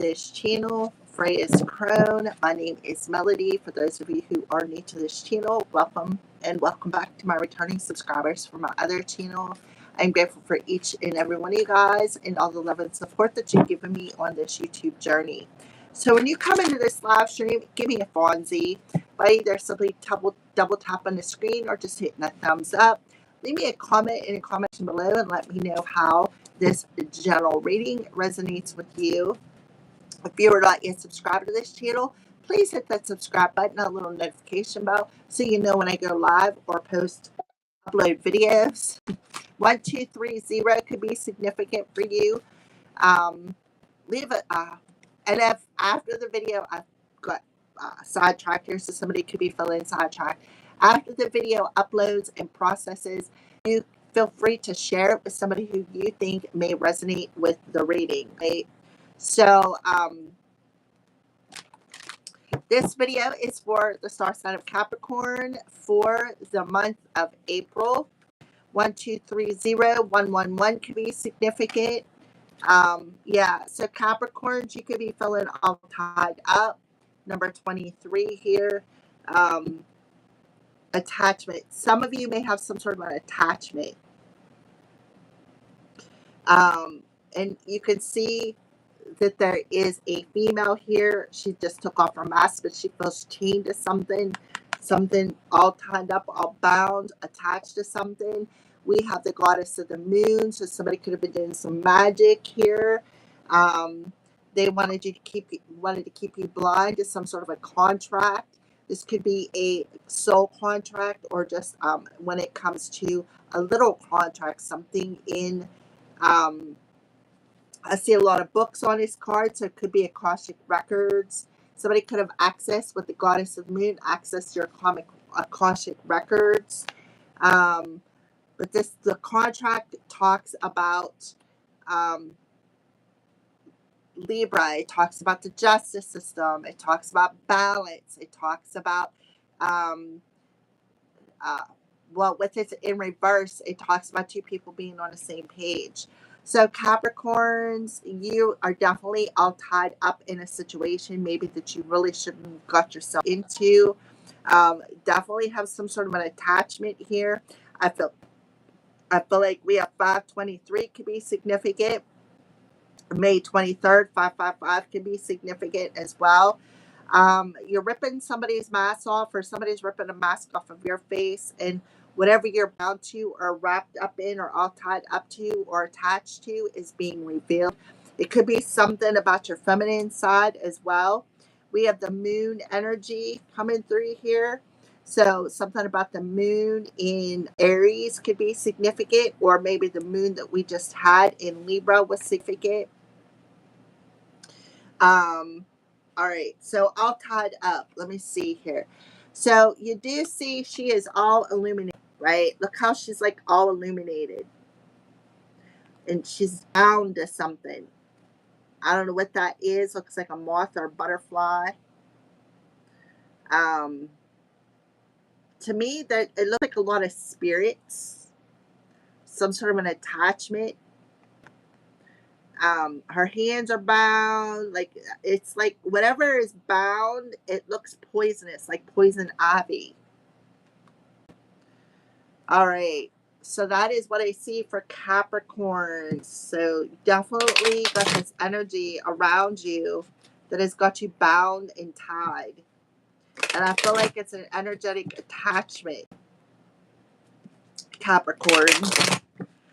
this channel. Freya's Crone. My name is Melody. For those of you who are new to this channel, welcome and welcome back to my returning subscribers for my other channel. I'm grateful for each and every one of you guys and all the love and support that you've given me on this YouTube journey. So when you come into this live stream, give me a Fonzie by either simply double tap on the screen or just hitting a thumbs up. Leave me a comment in the comment section below and let me know how this general reading resonates with you. If you are not yet subscribed to this channel, please hit that subscribe button, a little notification bell, so you know when I go live or upload videos. 1230 could be significant for you. Leave it, and if after the video I've got sidetracked here, so somebody could be feeling sidetracked. After the video uploads and processes, you feel free to share it with somebody who you think may resonate with the reading, right? So, this video is for the star sign of Capricorn for the month of April. 1230 111 could be significant. Yeah, so Capricorns, you could be feeling all tied up. Number 23 here. Attachment. Some of you may have some sort of an attachment. And you can see that there is a female here. She just took off her mask, but she feels chained to something all tied up, all bound, attached to something. We have the goddess of the moon, so somebody could have been doing some magic here. They wanted to keep you blind to some sort of a contract. This could be a soul contract, or just when it comes to a little contract, something in I see a lot of books on his card, so it could be Akashic Records. Somebody could have accessed with the Goddess of the Moon, access your Akashic Records. But the contract talks about Libra. It talks about the justice system. It talks about balance. It talks about, well, with it in reverse, it talks about two people being on the same page. So Capricorns, you are definitely all tied up in a situation maybe that you really shouldn't have got yourself into. Definitely have some sort of an attachment here. I feel like we have 523 could be significant. May 23rd, 555 could be significant as well. You're ripping somebody's mask off, or somebody's ripping a mask off of your face, and whatever you're bound to or wrapped up in or all tied up to or attached to is being revealed. It could be something about your feminine side as well. We have the moon energy coming through here. So something about the moon in Aries could be significant, or maybe the moon that we just had in Libra was significant. All right, so all tied up. Let me see here. So you do see she is all illuminated, right? Look how she's like all illuminated. And she's bound to something. I don't know what that is. Looks like a moth or a butterfly. To me, that it looks like a lot of spirits. Some sort of an attachment. Her hands are bound. Like, it's like whatever is bound, it looks poisonous, like poison ivy. All right, so that is what I see for Capricorn. So definitely got this energy around you that has got you bound and tied. And I feel like it's an energetic attachment, Capricorn.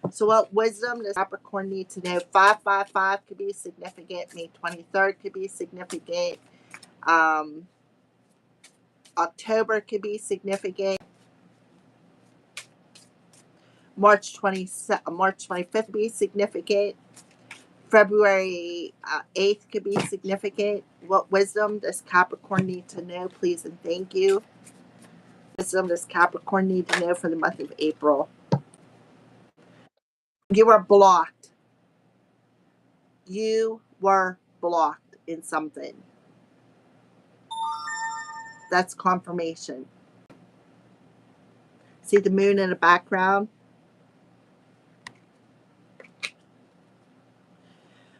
So what wisdom does Capricorn need to know? 555 could be significant. May 23rd could be significant. October could be significant. March 25th could be significant. February 8th could be significant. What wisdom does Capricorn need to know? Please and thank you. Wisdom does Capricorn need to know for the month of April? You were blocked. You were blocked in something. That's confirmation. See the moon in the background?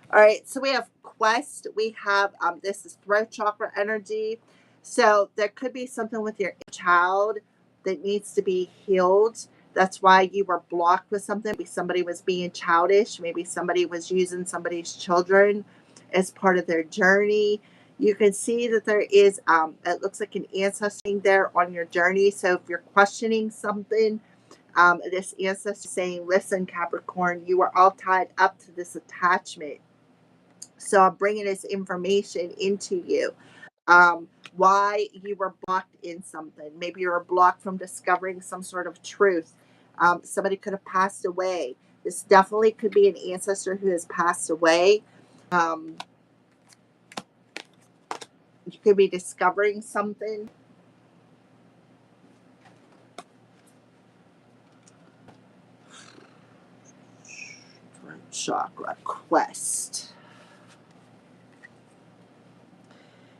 All right, so we have quest, we have this is throat chakra energy. So there could be something with your child that needs to be healed. That's why you were blocked with something. Maybe somebody was being childish. Maybe somebody was using somebody's children as part of their journey. You can see that there is, it looks like an ancestor there on your journey. So if you're questioning something, this ancestor is saying, listen, Capricorn, you are all tied up to this attachment. So I'm bringing this information into you. Why you were blocked in something. Maybe you were blocked from discovering some sort of truth. Somebody could have passed away. This definitely could be an ancestor who has passed away. You could be discovering something. Chakra quest.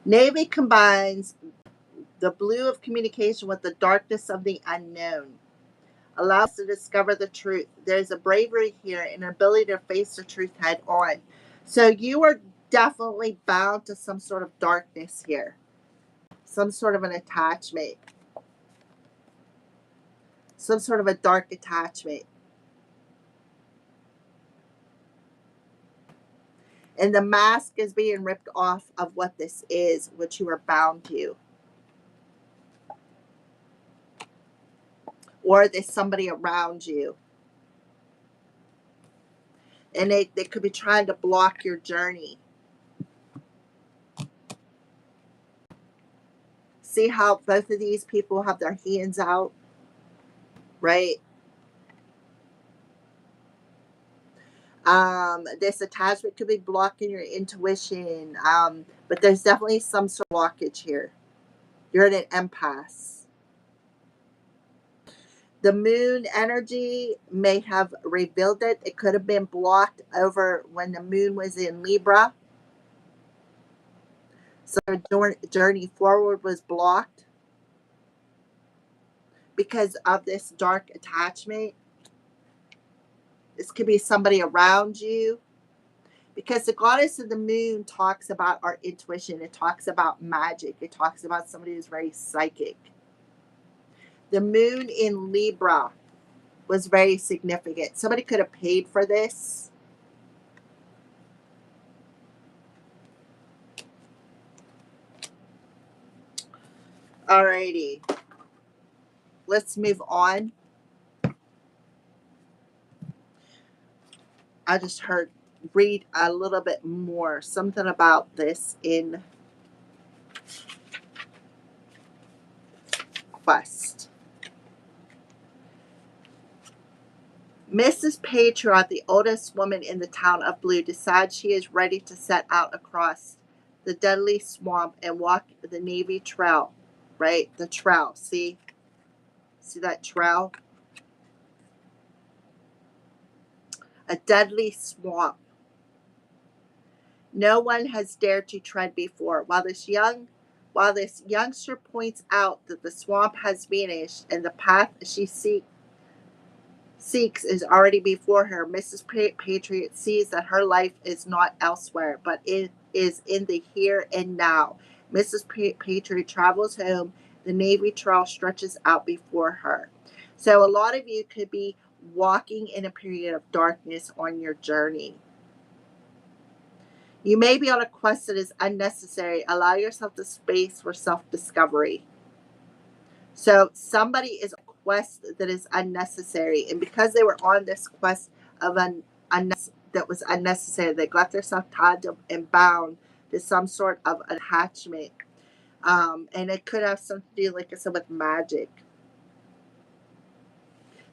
Navy combines the blue of communication with the darkness of the unknown. Allows us to discover the truth. There's a bravery here and an ability to face the truth head on. So you are definitely bound to some sort of darkness here. Some sort of an attachment. Some sort of a dark attachment. And the mask is being ripped off of what this is, what you are bound to. Or there's somebody around you. And they could be trying to block your journey. See how both of these people have their hands out, right? This attachment could be blocking your intuition, but there's definitely some sort of blockage here. You're in an impasse. The moon energy may have revealed it. It could have been blocked over when the moon was in Libra. So your journey forward was blocked because of this dark attachment. This could be somebody around you. Because the goddess of the moon talks about our intuition. It talks about magic. It talks about somebody who's very psychic. The moon in Libra was very significant. Somebody could have paid for this. Alrighty. Let's move on. I just read a little bit more. Something about this in Quest. Mrs. Patriot, the oldest woman in the town of Blue, decides she is ready to set out across the deadly swamp and walk the Navy Trail. Right? The trail. See that trail? A deadly swamp. No one has dared to tread before. While this youngster points out that the swamp has vanished and the path she seeks is already before her, Mrs. Patriot sees that her life is not elsewhere, but it is in the here and now. Mrs. Patriot travels home. The Navy Trail stretches out before her. So a lot of you could be walking in a period of darkness on your journey. You may be on a quest that is unnecessary. Allow yourself the space for self-discovery. So somebody is on a quest that is unnecessary. And because they were on this quest of that was unnecessary, they got themselves tied and bound to some sort of attachment. And it could have something to do, like I said, with magic.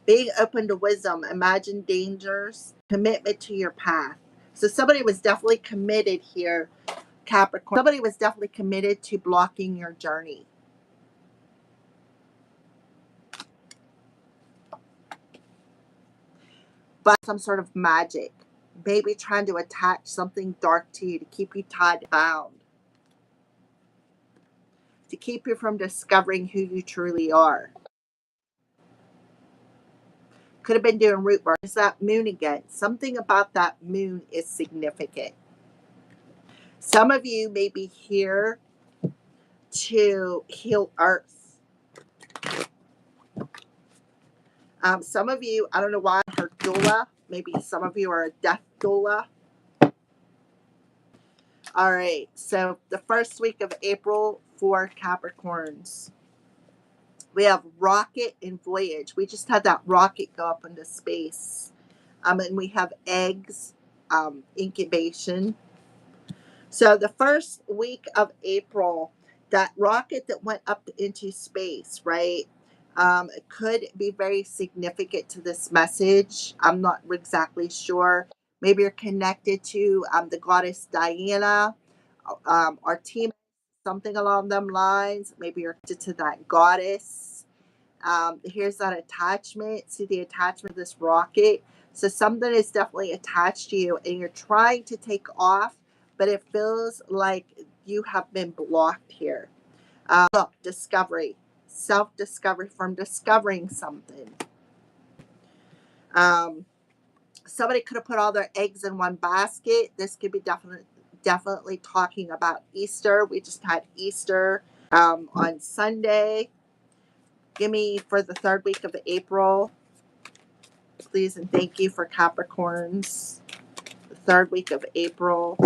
Being open to wisdom, imagine dangers, commitment to your path. So somebody was definitely committed here, Capricorn. Somebody was definitely committed to blocking your journey. But some sort of magic. Maybe trying to attach something dark to you to keep you tied bound. To keep you from discovering who you truly are. Could have been doing root work. It's that moon again. Something about that moon is significant. Some of you may be here to heal Earth. Some of you, I don't know why, are doula. Maybe some of you are a death doula. All right, so the first week of April for Capricorns, we have rocket and voyage. We just had that rocket go up into space. And we have eggs, incubation. So the first week of April, that rocket that went up into space, right? It could be very significant to this message. I'm not exactly sure. Maybe you're connected to the goddess Diana, Artemis, something along them lines. Maybe you're connected to that goddess. Here's that attachment. See the attachment of this rocket. So something is definitely attached to you, and you're trying to take off, but it feels like you have been blocked here. Look, discovery, self-discovery from discovering something. Somebody could have put all their eggs in one basket. This could be definitely talking about Easter. We just had Easter on Sunday. Give me for the third week of April, please and thank you, for Capricorns. The third week of April.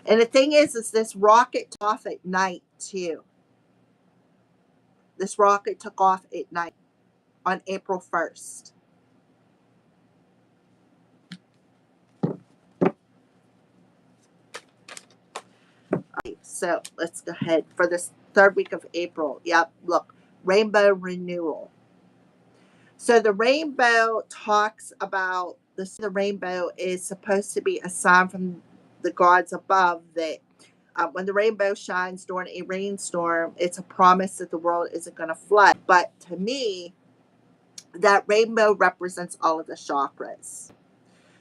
And the thing is this rocket took off at night too. This rocket took off at night on April 1st. So let's go ahead for this third week of April. Yep, look, rainbow renewal. So the rainbow talks about the rainbow is supposed to be a sign from the gods above that when the rainbow shines during a rainstorm, it's a promise that the world isn't going to flood. But to me, that rainbow represents all of the chakras.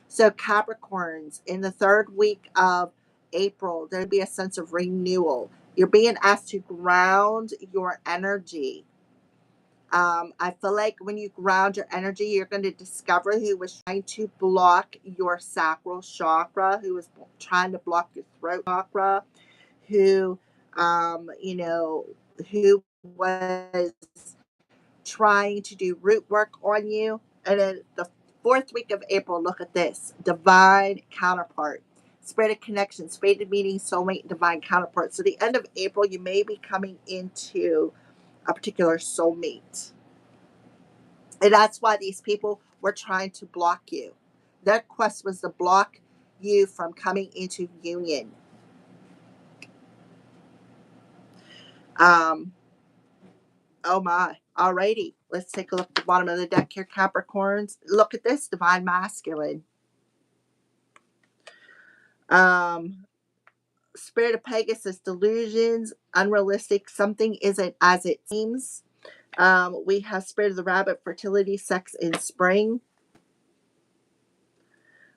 So Capricorns, in the third week of April, there'll be a sense of renewal. You're being asked to ground your energy. I feel like when you ground your energy, you're going to discover who was trying to block your sacral chakra, who was trying to block your throat chakra, who, who was trying to do root work on you. And then the fourth week of April, look at this, divine counterpart. Spirit of connections, fated meeting, soulmate, divine counterpart. So the end of April, you may be coming into a particular soulmate. And that's why these people were trying to block you. Their quest was to block you from coming into union. Oh my. Alrighty. Let's take a look at the bottom of the deck here, Capricorns. Look at this, divine masculine. Spirit of Pegasus, delusions, unrealistic, something isn't as it seems. We have Spirit of the Rabbit, fertility, sex in spring.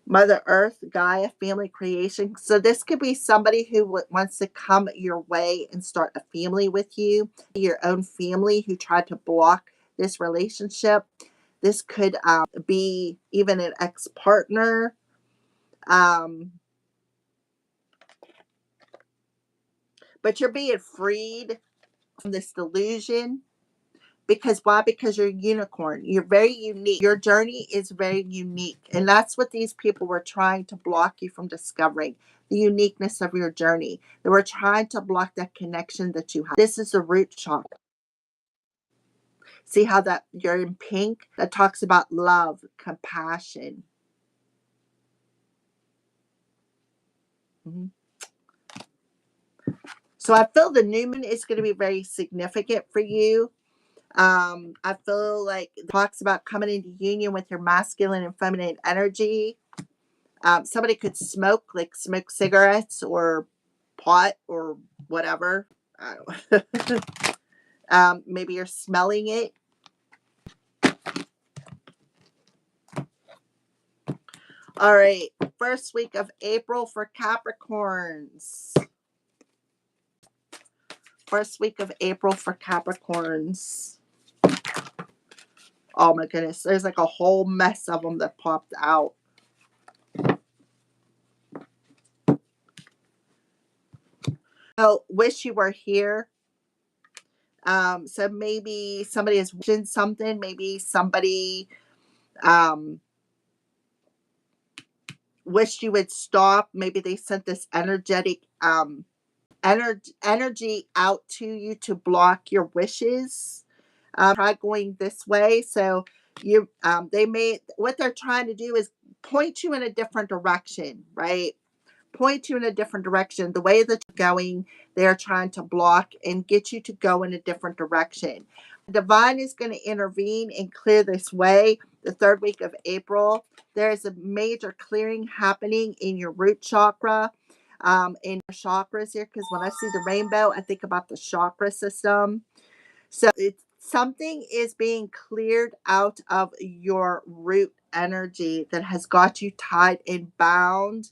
Mother Earth, Gaia, family creation. So this could be somebody who wants to come your way and start a family with you, your own family who tried to block this relationship. This could be even an ex-partner. But you're being freed from this delusion. Because why? Because you're a unicorn. You're very unique. Your journey is very unique. And that's what these people were trying to block you from discovering, the uniqueness of your journey. They were trying to block that connection that you have. This is the root chakra. See how that you're in pink? That talks about love, compassion. Mm-hmm. So I feel the new moon is going to be very significant for you. I feel like it talks about coming into union with your masculine and feminine energy. Somebody could smoke cigarettes or pot or whatever. I don't maybe you're smelling it. All right. First week of April for Capricorns. First week of April for Capricorns. Oh my goodness. There's like a whole mess of them that popped out. Oh, wish you were here. So maybe somebody has mentioned something. Maybe somebody um, wished you would stop. Maybe they sent this energetic energy out to you to block your wishes. Try going this way. So you they may, what they're trying to do is point you in a different direction, right? Point you in a different direction. The way that you're going, they're trying to block and get you to go in a different direction. Divine is going to intervene and clear this way. The third week of April, there is a major clearing happening in your root chakra, in your chakras here. Because when I see the rainbow, I think about the chakra system. So it's something is being cleared out of your root energy that has got you tied and bound,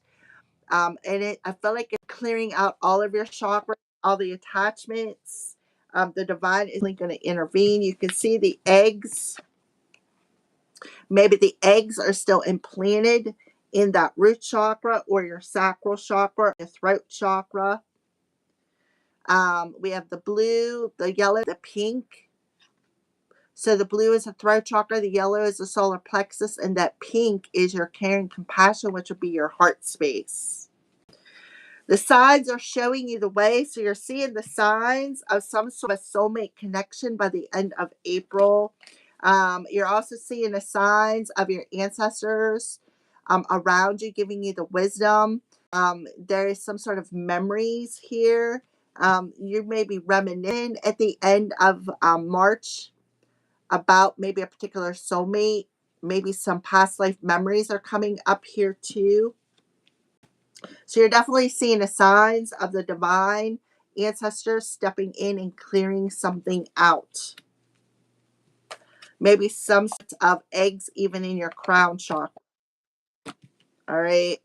I feel like it's clearing out all of your chakras, all the attachments. The divine is going to intervene. You can see the eggs. Maybe the eggs are still implanted in that root chakra or your sacral chakra, your throat chakra. We have the blue, the yellow, the pink. So the blue is the throat chakra, the yellow is the solar plexus, and that pink is your care and compassion, which would be your heart space. The signs are showing you the way. So you're seeing the signs of some sort of soulmate connection by the end of April. You're also seeing the signs of your ancestors around you, giving you the wisdom. There is some sort of memories here. You may be reminiscing at the end of March about maybe a particular soulmate. Maybe some past life memories are coming up here too. So you're definitely seeing the signs of the divine ancestors stepping in and clearing something out. Maybe some sort of eggs even in your crown chakra. All right.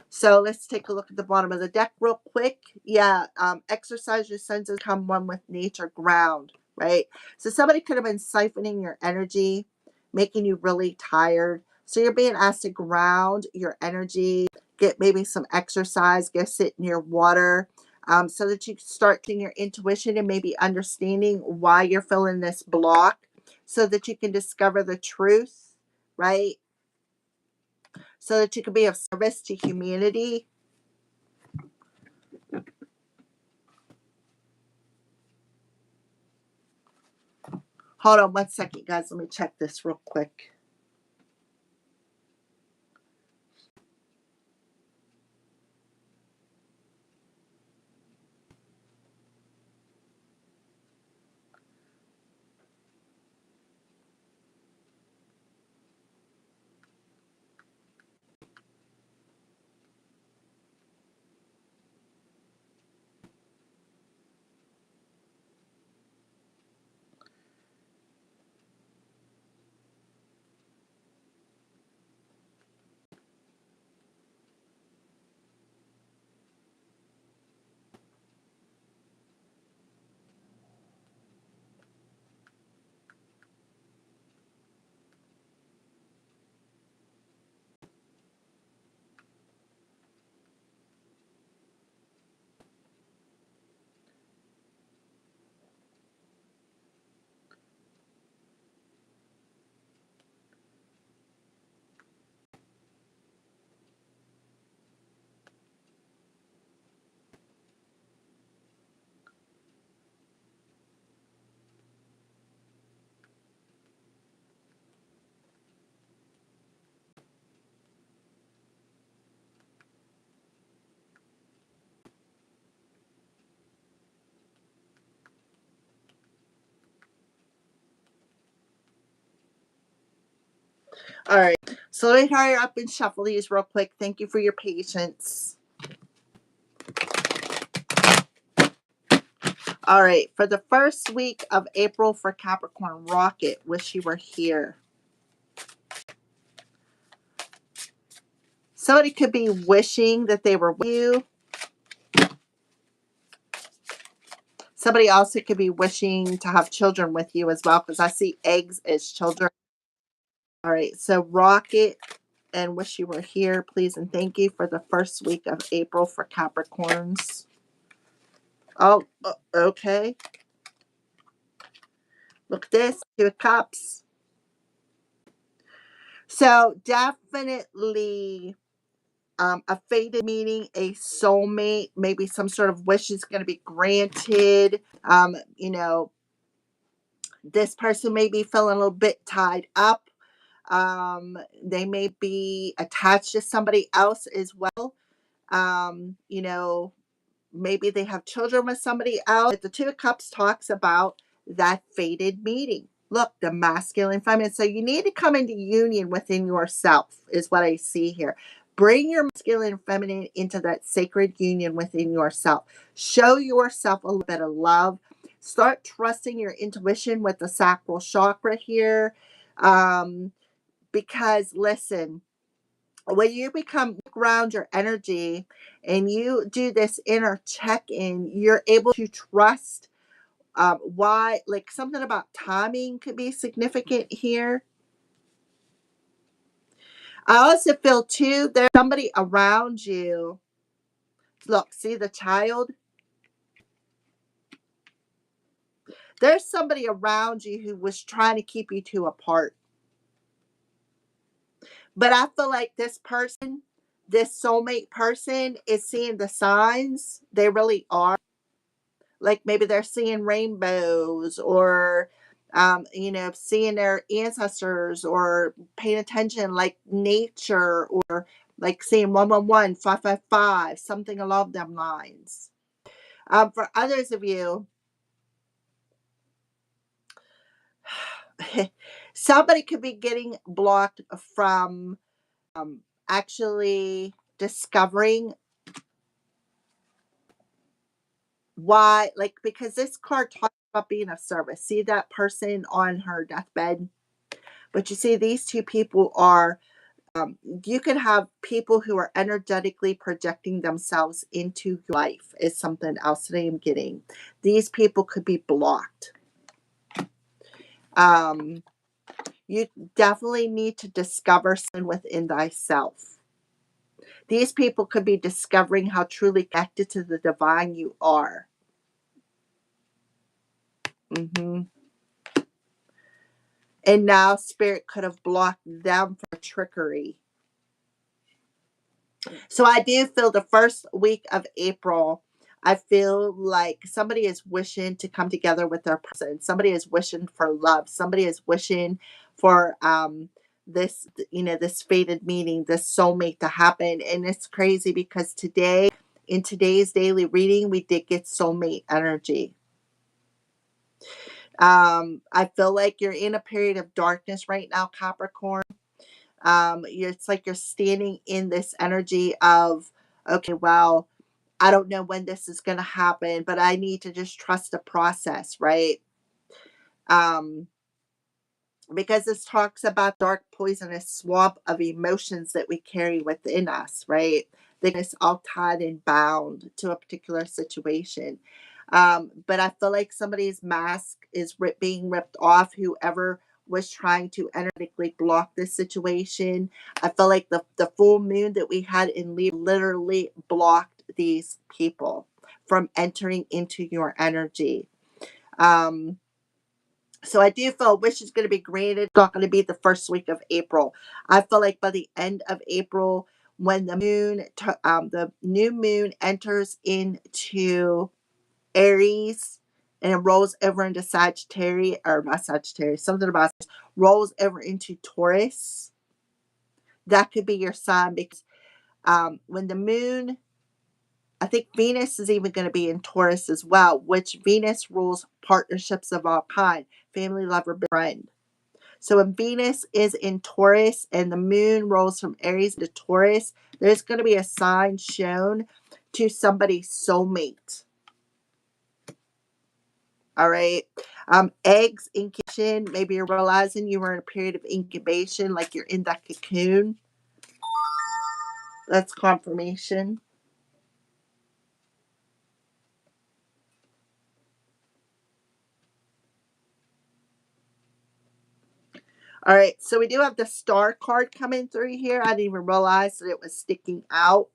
So let's take a look at the bottom of the deck real quick. Yeah, exercise your senses, come one with nature, ground, right? So somebody could have been siphoning your energy, making you really tired. So you're being asked to ground your energy, get maybe some exercise, go sit near water, so that you can start getting your intuition and maybe understanding why you're feeling this block, so that you can discover the truth, right? So that you can be of service to humanity. Hold on one second, guys. Let me check this real quick. All right. So let me hurry up and shuffle these real quick. Thank you for your patience. All right. For the first week of April for Capricorn, Rocket, wish you were here. Somebody could be wishing that they were with you. Somebody also could be wishing to have children with you as well, because I see eggs as children. All right. So Rocket and wish you were here, please, and thank you for the first week of April for Capricorns. Oh, okay. Look at this. Two of Cups. So definitely a fated meeting, a soulmate, maybe some sort of wish is going to be granted. You know, this person may be feeling a little bit tied up. They may be attached to somebody else as well. You know, maybe they have children with somebody else. But the Two of Cups talks about that fated meeting. Look, the masculine and feminine. So you need to come into union within yourself, is what I see here. Bring your masculine and feminine into that sacred union within yourself. Show yourself a little bit of love. Start trusting your intuition with the sacral chakra here. Um, because listen, when you become ground your energy and you do this inner check-in, you're able to trust why, like something about timing could be significant here. I also feel too there's somebody around you. Look, see the child? There's somebody around you who was trying to keep you two apart. But I feel like this person, this soulmate person, is seeing the signs. They really are. Like maybe they're seeing rainbows or you know, seeing their ancestors or paying attention like nature or like seeing 111, 555, something along them lines. For others of you, somebody could be getting blocked from actually discovering why, like, because this card talks about being of service. See that person on her deathbed? But you see, these two people are, you could have people who are energetically projecting themselves into your life, is something else that I am getting. These people could be blocked. Um, you definitely need to discover something within thyself. These people could be discovering how truly connected to the divine you are. Hmm. And now spirit could have blocked them for trickery. So I do feel the first week of April, I feel like somebody is wishing to come together with their person. Somebody is wishing for love. Somebody is wishing for this, you know, this fated meeting, this soulmate to happen. And it's crazy because today, in today's daily reading, we did get soulmate energy. I feel like you're in a period of darkness right now, Capricorn. It's like you're standing in this energy of, okay, well, I don't know when this is going to happen, but I need to just trust the process, right? Um, because this talks about dark poisonous swamp of emotions that we carry within us, right? That is all tied and bound to a particular situation. But I feel like somebody's mask is being ripped off, whoever was trying to energetically block this situation. I feel like the full moon that we had in Libra literally blocked these people from entering into your energy. Um, so I do feel a wish is going to be granted. It's not going to be the first week of April. I feel like by the end of April, when the new moon enters into Aries and it rolls over into Sagittarius, or not Sagittarius, something about rolls over into Taurus. That could be your sign because when the moon, I think Venus is even going to be in Taurus as well, which Venus rules partnerships of all kind, family, lover, friend. So when Venus is in Taurus and the moon rolls from Aries to Taurus, there's going to be a sign shown to somebody's soulmate. All right. Eggs, incubation. Maybe you're realizing you were in a period of incubation, like you're in that cocoon. That's confirmation. All right. So we do have the star card coming through here. I didn't even realize that it was sticking out.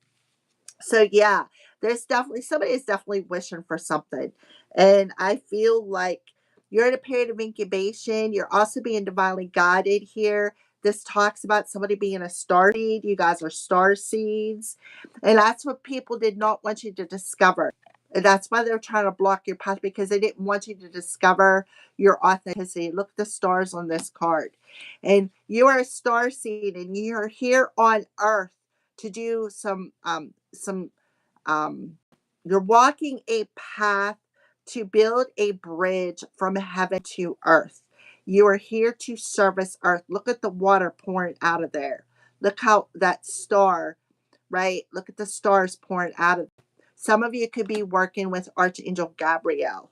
So yeah, There's definitely somebody is definitely wishing for something. And I feel like you're in a period of incubation. You're also being divinely guided here. This talks about somebody being a star seed. You guys are star seeds. And that's what people did not want you to discover. And that's why they're trying to block your path, because they didn't want you to discover your authenticity. Look at the stars on this card. And you are a star seed, and you're here on earth to do some um, you're walking a path to build a bridge from heaven to earth. You are here to service earth. Look at the water pouring out of there. Look how that star, right? Look at the stars pouring out of. Some of you could be working with Archangel Gabriel.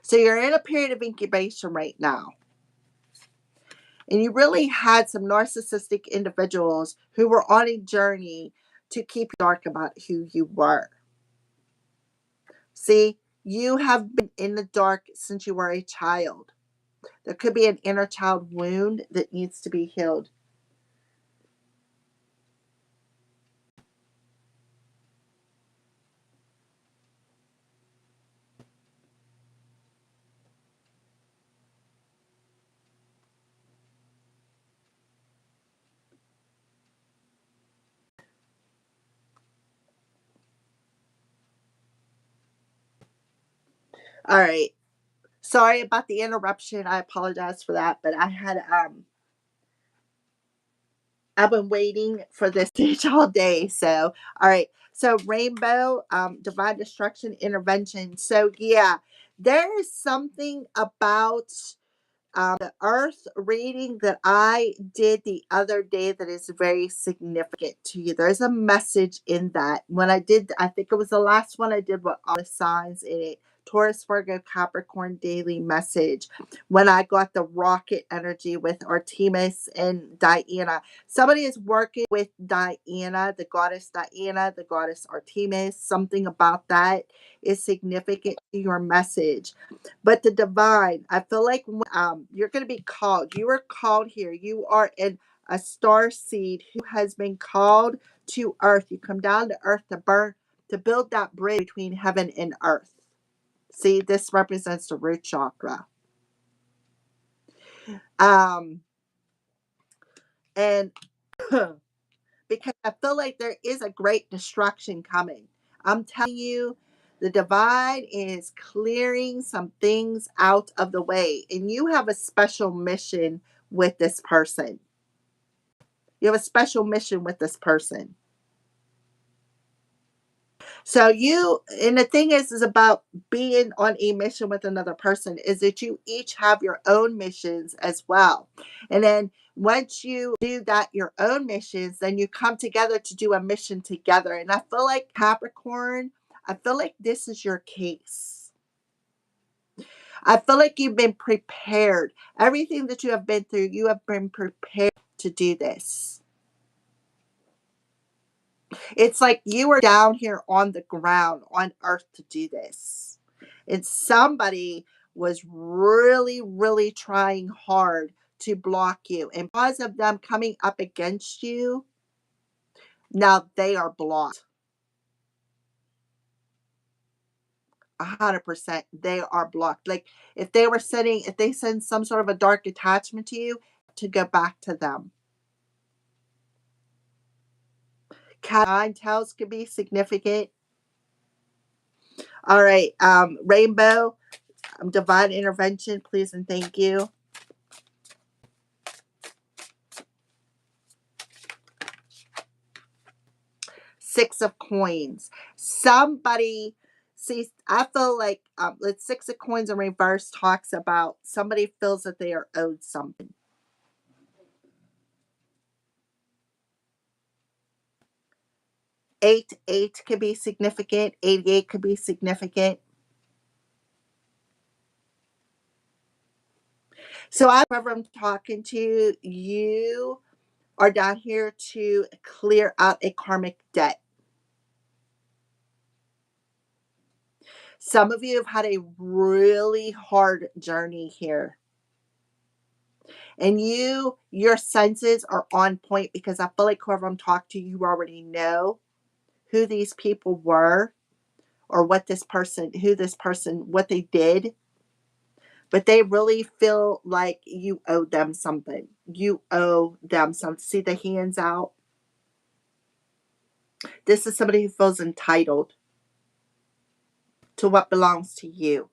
So you're in a period of incubation right now. And you really had some narcissistic individuals who were on a journey to keep you dark about who you were. See, you have been in the dark since you were a child. There could be an inner child wound that needs to be healed. All right. Sorry about the interruption. I apologize for that, but I've been waiting for this stage all day. So, all right. So, rainbow, divine destruction, intervention. So, yeah, there is something about the earth reading that I did the other day that is very significant to you. There's a message in that. When I did, I think it was the last one I did with all the signs in it. Taurus, Virgo, Capricorn daily message. When I got the rocket energy with Artemis and Diana. Somebody is working with Diana, the goddess Artemis. Something about that is significant to your message. But the divine, I feel like you're going to be called. You are called here. You are a star seed who has been called to earth. You come down to earth to build that bridge between heaven and earth. See, this represents the root chakra. Um, and because I feel like there is a great destruction coming. I'm telling you, the divine is clearing some things out of the way, and you have a special mission with this person. You have a special mission with this person. So and the thing is about being on a mission with another person is that you each have your own missions as well. And then once you do that, your own missions, then you come together to do a mission together. And I feel like Capricorn, I feel like this is your case. I feel like you've been prepared. Everything that you have been through, you have been prepared to do this. It's like you were down here on the ground on earth to do this. And somebody was really, really trying hard to block you. And because of them coming up against you, now they are blocked. 100%. They are blocked. Like if they send some sort of a dark attachment to you, to go back to them. Cat nine tails could be significant. All right. Rainbow, divine intervention, please and thank you. Six of coins. Somebody, see, I feel like the six of coins in reverse talks about somebody feels that they are owed something. Eight could be significant. 88 could be significant. So whoever I'm talking to, you are down here to clear out a karmic debt. Some of you have had a really hard journey here. And your senses are on point because I feel like whoever I'm talking to, you already know who these people were, or what this person, what they did, but they really feel like you owe them something. You owe them something. See the hands out? This is somebody who feels entitled to what belongs to you.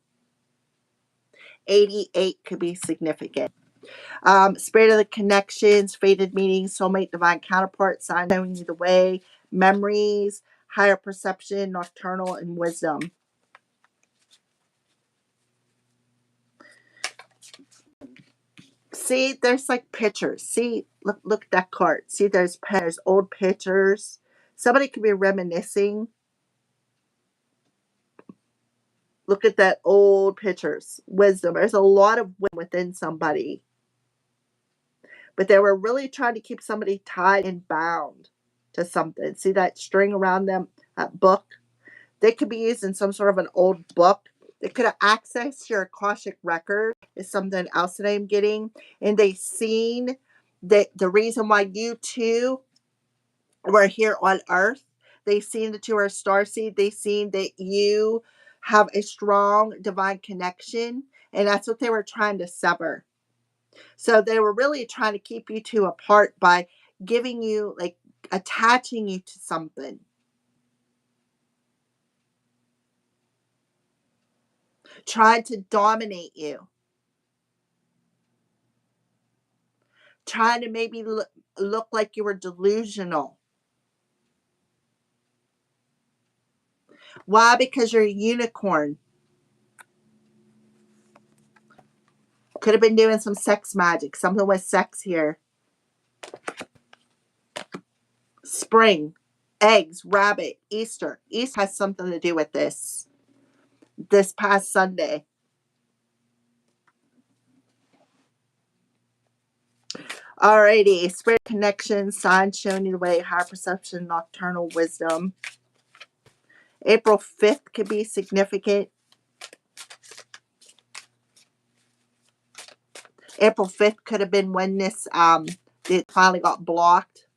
88 could be significant. Spirit of the connections, fated meetings, soulmate, divine counterpart, sign showing you the way, memories, higher perception, nocturnal, and wisdom. See, there's like pictures. See, look at that card. See, there's old pictures. Somebody could be reminiscing. Look at that old pictures. Wisdom. There's a lot of wisdom within somebody. But they were really trying to keep somebody tied and bound to something. See that string around them, that book? They could be using some sort of an old book. They could have accessed your Akashic record, is something else that I'm getting. And they seen that the reason why you two were here on Earth. They seen that you are a starseed. They seen that you have a strong divine connection. And that's what they were trying to sever. So they were really trying to keep you two apart by giving you, like, attaching you to something. Trying to dominate you. Trying to maybe look like you were delusional. Why? Because you're a unicorn. Could have been doing some sex magic. Something with sex here. Spring. Eggs. Rabbit. Easter. Easter has something to do with this. This past Sunday. Alrighty. Spirit connection. Sign showing you the way. Higher perception. Nocturnal wisdom. April 5th could be significant. April 5th could have been when this it finally got blocked.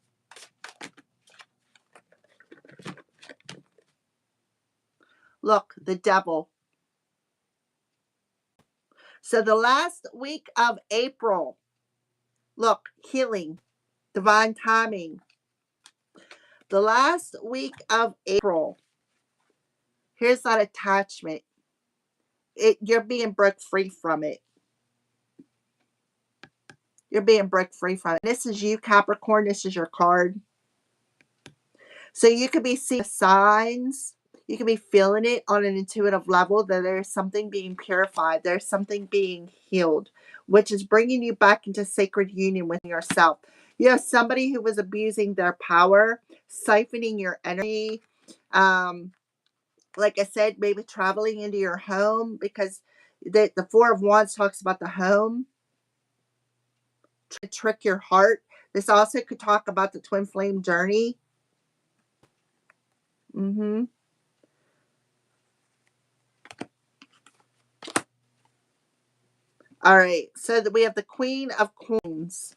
Look, the devil. So the last week of April. Look, healing, divine timing. The last week of April. Here's that attachment. You're being broke free from it. You're being broke free from it. This is you, Capricorn. This is your card. So you could be seeing signs. You could be feeling it on an intuitive level that there's something being purified. There's something being healed, which is bringing you back into sacred union with yourself. You have somebody who was abusing their power, siphoning your energy. Like I said, maybe traveling into your home, because the Four of Wands talks about the home. To trick your heart. This also could talk about the twin flame journey. All right, so we have the Queen of Coins.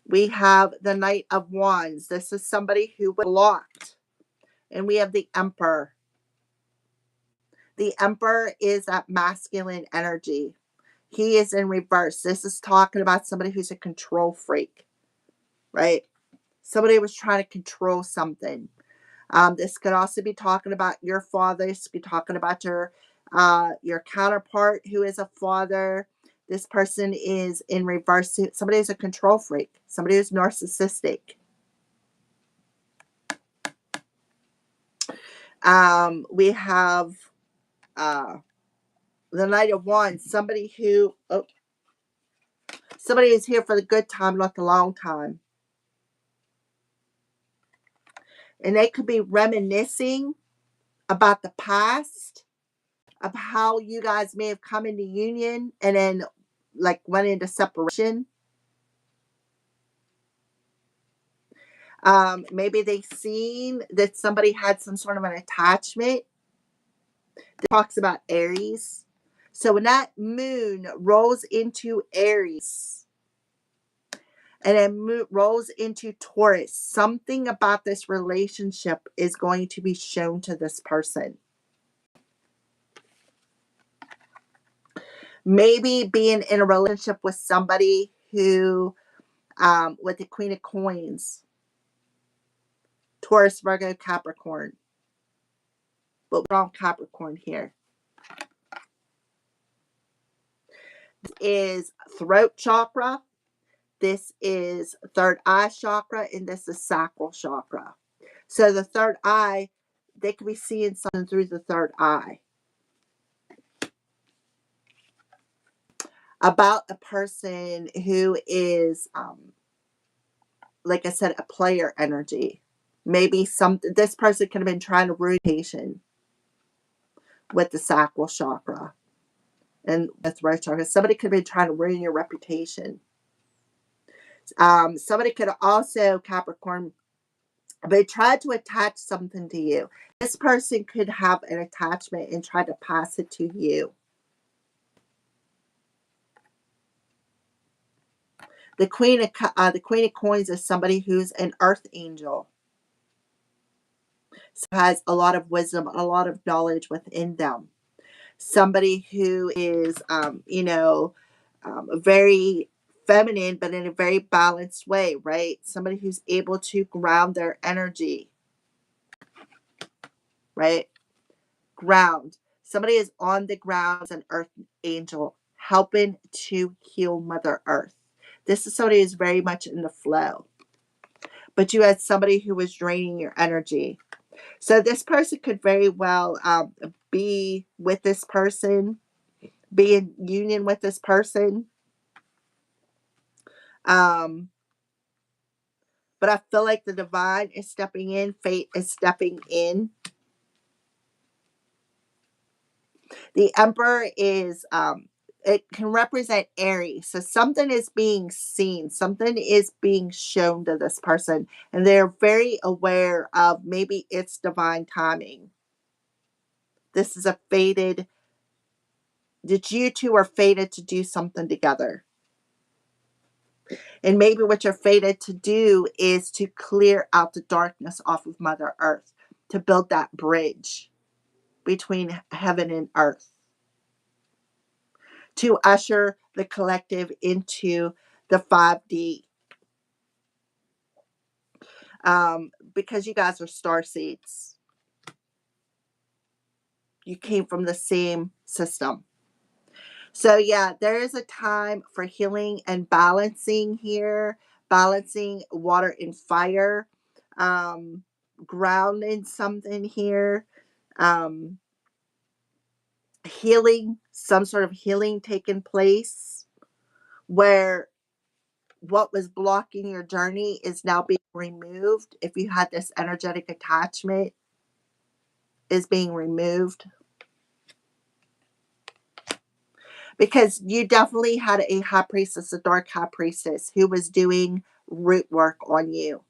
We have the Knight of Wands. This is somebody who was blocked. And we have the Emperor. The Emperor is that masculine energy. He is in reverse. This is talking about somebody who's a control freak, right? Somebody was trying to control something. This could also be talking about your father. This could be talking about your counterpart who is a father. This person is in reverse. Somebody who's a control freak. Somebody who's narcissistic. We have the Knight of Wands. Somebody who's here for the good time, not the long time. And they could be reminiscing about the past, of how you guys may have come into union and then like went into separation. Maybe they seen that somebody had some sort of an attachment. It talks about Aries. So when that moon rolls into Aries, and it rolls into Taurus. Something about this relationship is going to be shown to this person. Maybe being in a relationship with somebody who, with the Queen of Coins, Taurus, Virgo, Capricorn. But we're on Capricorn here. This is throat chakra. This is third eye chakra, and this is sacral chakra. So the third eye, they could be seeing something through the third eye about a person who is, like I said, a player energy. Maybe this person could have been trying to rotation with the sacral chakra and the throat chakra. Somebody could have been trying to ruin your reputation. Somebody could also, Capricorn, they tried to attach something to you. This person could have an attachment and try to pass it to you. The Queen of Coins is somebody who's an earth angel. So has a lot of wisdom, a lot of knowledge within them. Somebody who is, very feminine, but in a very balanced way, right? Somebody who's able to ground their energy, right? Ground. Somebody is on the ground as an earth angel, helping to heal Mother Earth. This is somebody who's very much in the flow. But you had somebody who was draining your energy. So this person could very well be with this person, be in union with this person. But I feel like the divine is stepping in, fate is stepping in. The Emperor is, it can represent Aries. So something is being seen, something is being shown to this person, and they're very aware of maybe it's divine timing. This is a fated, that you two are fated to do something together. And maybe what you're fated to do is to clear out the darkness off of Mother Earth, to build that bridge between heaven and earth, to usher the collective into the 5D. Because you guys are star seeds. You came from the same system. So yeah, there is a time for healing and balancing here. Balancing water and fire. Grounding something here. Healing, some sort of healing taking place where what was blocking your journey is now being removed. If you had this energetic attachment, is being removed. Because you definitely had a high priestess, a dark high priestess, who was doing root work on you,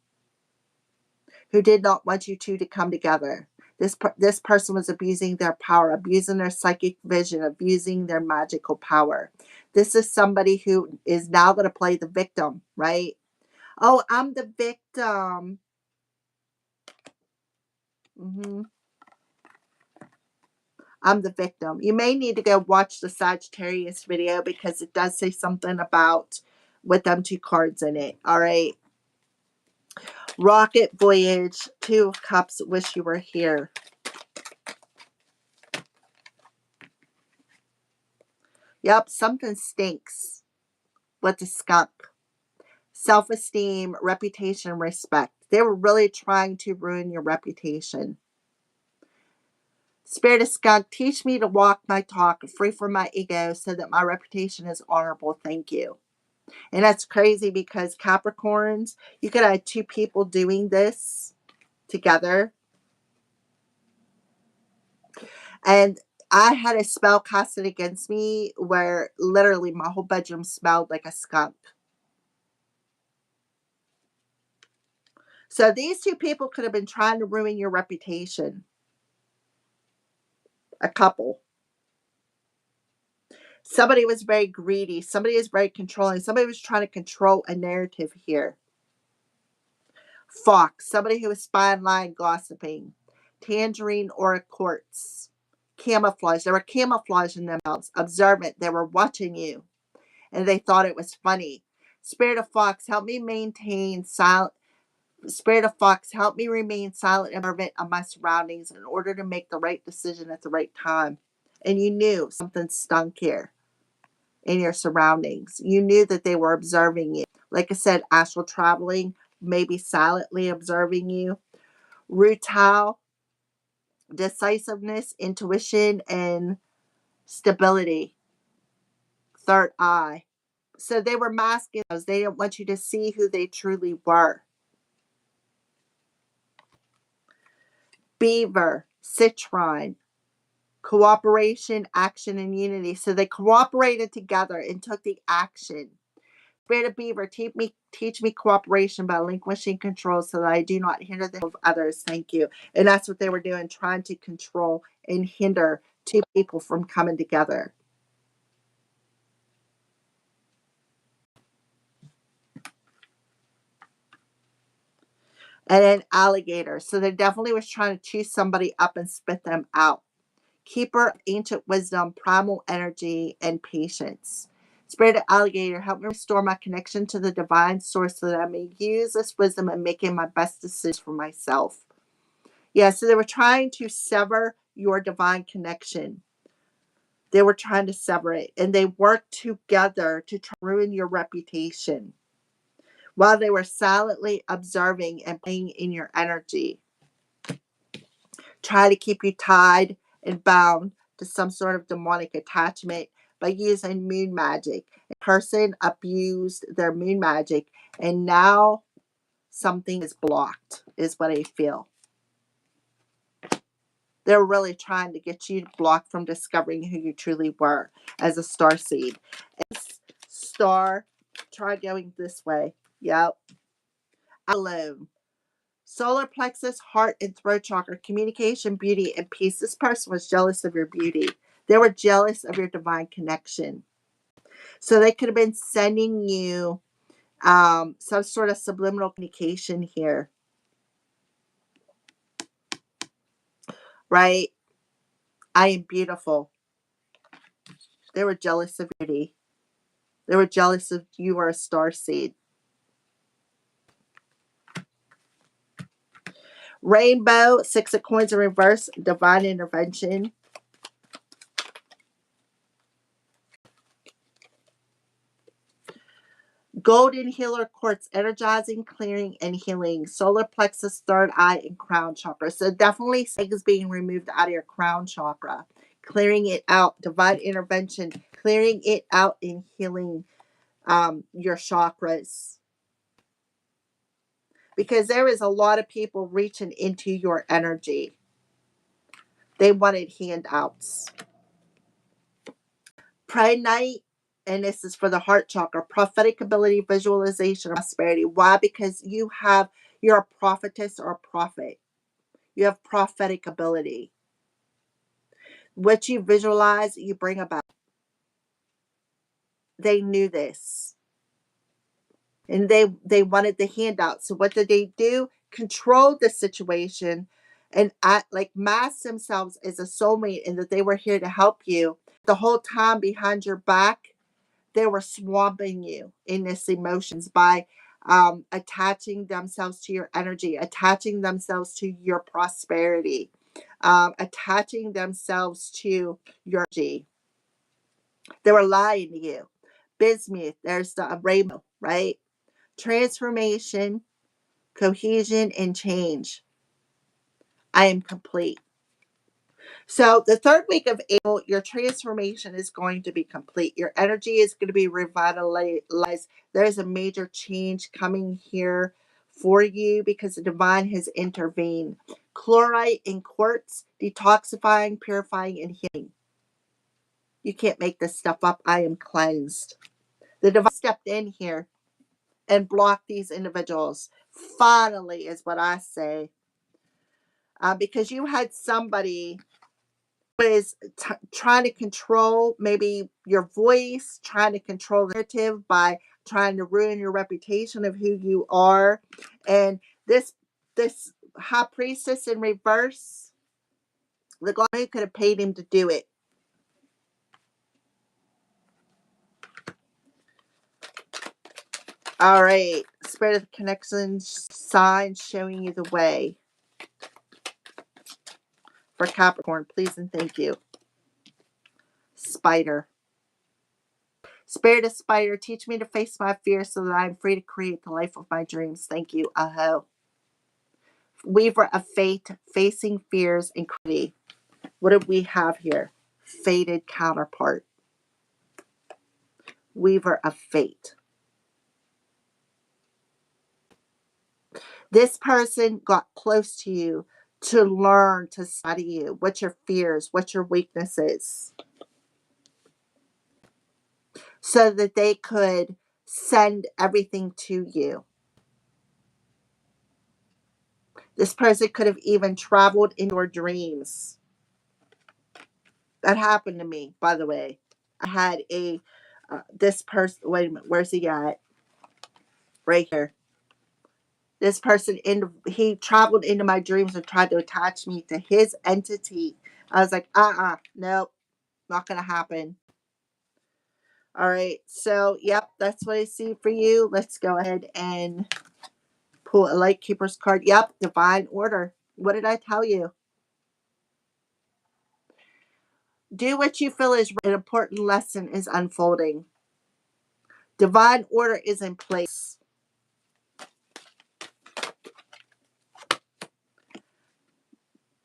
who did not want you two to come together. This person was abusing their power, abusing their psychic vision, abusing their magical power. This is somebody who is now going to play the victim, right? Oh, I'm the victim. I'm the victim. You may need to go watch the Sagittarius video because it does say something about with them two cards in it. All right. Rocket Voyage, Two of Cups, wish you were here. Yep, something stinks with the skunk. Self-esteem, reputation, respect. They were really trying to ruin your reputation. Spirit of Skunk, teach me to walk my talk, free from my ego, so that my reputation is honorable. Thank you. And that's crazy because Capricorns, you could have two people doing this together. And I had a spell casted against me where literally my whole bedroom smelled like a skunk. So these two people could have been trying to ruin your reputation. A couple. Somebody was very greedy. Somebody is very controlling. Somebody was trying to control a narrative here. Fox, somebody who was spying, lying, gossiping. Tangerine or a quartz. Camouflage. They were camouflaging themselves. Observant. They were watching you. And they thought it was funny. Spirit of Fox, help me maintain silent. Spirit of Fox, help me remain silent and observant of my surroundings in order to make the right decision at the right time. And you knew something stunk here in your surroundings. You knew that they were observing you. Like I said, astral traveling, maybe silently observing you. Rutile, decisiveness, intuition, and stability. Third eye. So they were masking those. They didn't want you to see who they truly were. Beaver, citrine, cooperation, action, and unity. So they cooperated together and took the action. Spirit of Beaver, teach me cooperation by relinquishing control so that I do not hinder the of others. Thank you. And that's what they were doing, trying to control and hinder two people from coming together. And then alligator. So they definitely was trying to choose somebody up and spit them out. Keeper of ancient wisdom, primal energy, and patience. Spirit of alligator, help me restore my connection to the divine source so that I may use this wisdom in making my best decisions for myself. Yeah, so they were trying to sever your divine connection. They were trying to sever it, and they worked together to try to ruin your reputation while they were silently observing and playing in your energy. Try to keep you tied and bound to some sort of demonic attachment by using moon magic. A person abused their moon magic, and now something is blocked, is what I feel. They're really trying to get you blocked from discovering who you truly were as a star seed. Star, try going this way. Yep. Alone. Solar plexus, heart, and throat chakra, communication, beauty, and peace. This person was jealous of your beauty. They were jealous of your divine connection. So they could have been sending you some sort of subliminal communication here. Right? I am beautiful. They were jealous of beauty. They were jealous of you were a star seed. Rainbow, six of coins in reverse, divine intervention. Golden healer quartz, energizing, clearing, and healing. Solar plexus, third eye, and crown chakra. So definitely things being removed out of your crown chakra. Clearing it out, divine intervention, clearing it out and healing your chakras. Because there is a lot of people reaching into your energy. They wanted handouts. Pray night, and this is for the heart chakra, prophetic ability, visualization, prosperity. Why? Because you're a prophetess or a prophet. You have prophetic ability. What you visualize, you bring about. They knew this. And they wanted the handout. So what did they do? Control the situation and act like mask themselves as a soulmate and that they were here to help you. The whole time behind your back, they were swamping you in this emotions by attaching themselves to your energy, attaching themselves to your prosperity, attaching themselves to your energy. They were lying to you. Bismuth, there's the rainbow, right? Transformation, cohesion, and change. I am complete. So the third week of April, your transformation is going to be complete. Your energy is going to be revitalized. There's a major change coming here for you because the divine has intervened. Chlorite and quartz, detoxifying, purifying, and healing. You can't make this stuff up. I am cleansed. The divine stepped in here and blocked these individuals. Finally, is what I say. Because you had somebody is trying to control maybe your voice, trying to control the narrative by trying to ruin your reputation of who you are. And this high priestess in reverse, the God who could have paid him to do it. All right, Spirit of the Connection sign showing you the way for Capricorn, please and thank you. Spider. Spirit of Spider, teach me to face my fears so that I am free to create the life of my dreams. Thank you. Aho. Weaver of Fate, facing fears and creativity. What do we have here? Fated counterpart. Weaver of Fate. This person got close to you to learn to study you. What's your fears? What's your weaknesses? So that they could send everything to you. This person could have even traveled in your dreams. That happened to me, by the way. I had this person, wait a minute, where's he at? Right here. This person, he traveled into my dreams and tried to attach me to his entity. I was like, nope, not going to happen. All right, so, yep, that's what I see for you. Let's go ahead and pull a Light Keeper's card. Yep, Divine Order. What did I tell you? Do what you feel is an important lesson is unfolding. Divine order is in place.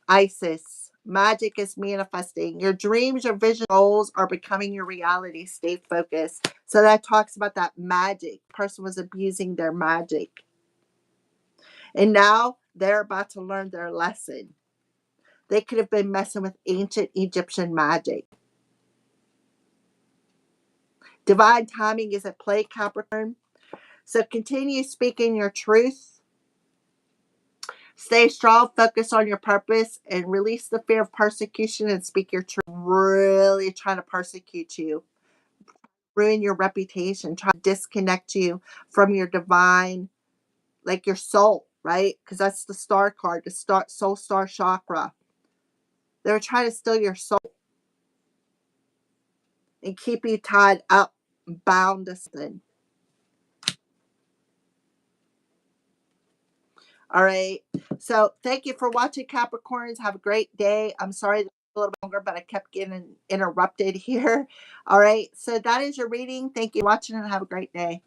Isis. Magic is manifesting. Your dreams, your vision, goals are becoming your reality. Stay focused. So that talks about that magic. Person was abusing their magic. And now they're about to learn their lesson. They could have been messing with ancient Egyptian magic. Divine timing is at play, Capricorn. So continue speaking your truth. Stay strong, focus on your purpose, and release the fear of persecution and speak your truth. Really trying to persecute you, ruin your reputation, try to disconnect you from your divine, like your soul, right? Because that's the star card, the soul star chakra. They're trying to steal your soul and keep you tied up, bound to something. All right. So thank you for watching, Capricorns. Have a great day. I'm sorry that was a little bit longer, but I kept getting interrupted here. All right. So that is your reading. Thank you for watching and have a great day.